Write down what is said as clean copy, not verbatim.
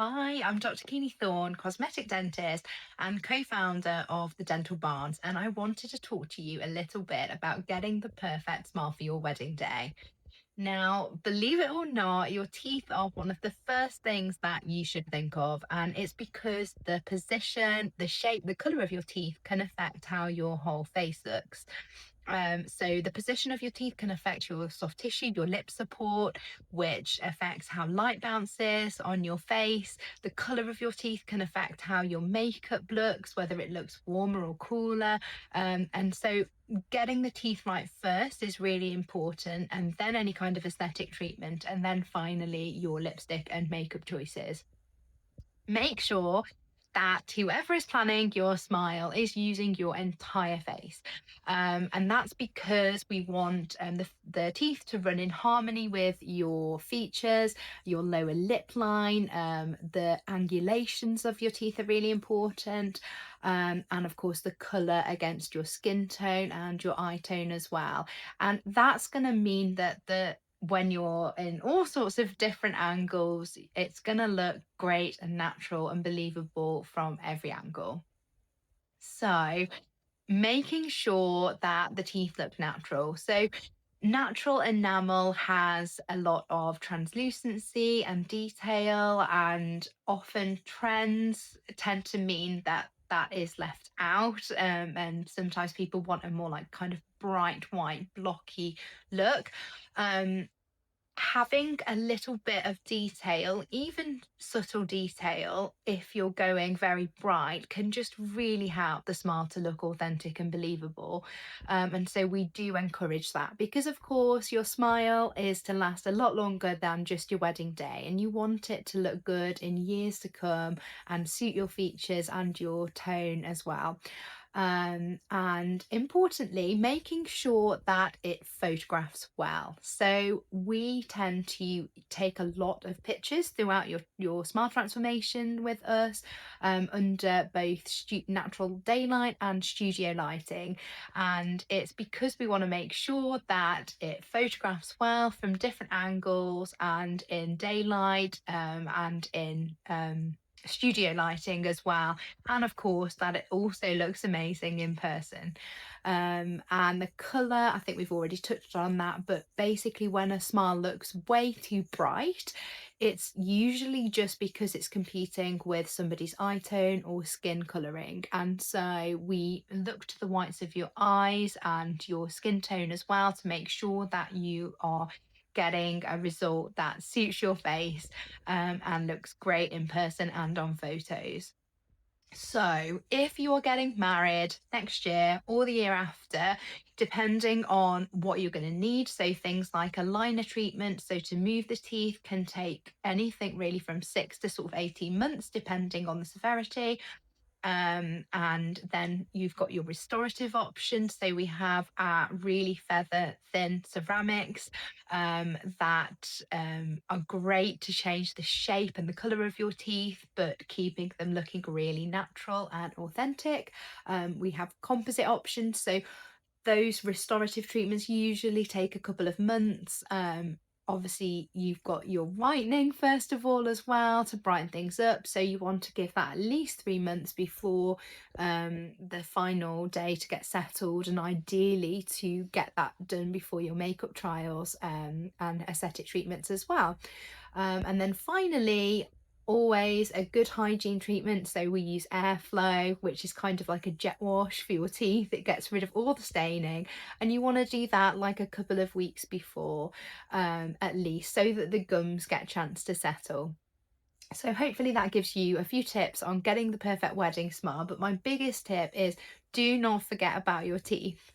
Hi, I'm Dr. Keely Thorne, cosmetic dentist and co-founder of the Dental Barns, and I wanted to talk to you a little bit about getting the perfect smile for your wedding day. Now, believe it or not, your teeth are one of the first things that you should think of, and it's because the position, the shape, the color of your teeth can affect how your whole face looks. So the position of your teeth can affect your soft tissue, your lip support, which affects how light bounces on your face. The color of your teeth can affect how your makeup looks, whether it looks warmer or cooler. And so getting the teeth right first is really important, and then any kind of aesthetic treatment, and then finally your lipstick and makeup choices. Make sure that whoever is planning your smile is using your entire face. And that's because we want the teeth to run in harmony with your features, your lower lip line, the angulations of your teeth are really important. And of course, the colour against your skin tone and your eye tone as well. And that's going to mean that when you're in all sorts of different angles, it's going to look great and natural and believable from every angle. So, making sure that the teeth look natural. So, natural enamel has a lot of translucency and detail, and often trends tend to mean that that is left out. And sometimes people want a more like kind of bright white, blocky look. Um, Having a little bit of detail, even subtle detail, if you're going very bright, can just really help the smile to look authentic and believable. And so we do encourage that because, of course, your smile is to last a lot longer than just your wedding day, and you want it to look good in years to come and suit your features and your tone as well. And importantly, making sure that it photographs well. So we tend to take a lot of pictures throughout your smile transformation with us, under both natural daylight and studio lighting. And it's because we want to make sure that it photographs well from different angles and in daylight, and in studio lighting as well, and of course that it also looks amazing in person. And the color, I think we've already touched on that, but basically when a smile looks way too bright, it's usually just because it's competing with somebody's eye tone or skin coloring. And so we look to the whites of your eyes and your skin tone as well to make sure that you are getting a result that suits your face, and looks great in person and on photos. So, if you're getting married next year or the year after, depending on what you're going to need, so things like a liner treatment, so to move the teeth can take anything really from 6 to sort of 18 months, depending on the severity. And then you've got your restorative options. So we have really feather thin ceramics, that are great to change the shape and the color of your teeth, but keeping them looking really natural and authentic. We have composite options. So those restorative treatments usually take a couple of months. Obviously, you've got your whitening first of all as well to brighten things up. So you want to give that at least 3 months before the final day to get settled, and ideally to get that done before your makeup trials, and aesthetic treatments as well. And then finally, always a good hygiene treatment. So we use airflow, which is kind of like a jet wash for your teeth. It gets rid of all the staining, and you want to do that like a couple of weeks before, at least, so that the gums get a chance to settle. So hopefully that gives you a few tips on getting the perfect wedding smile. But my biggest tip is do not forget about your teeth.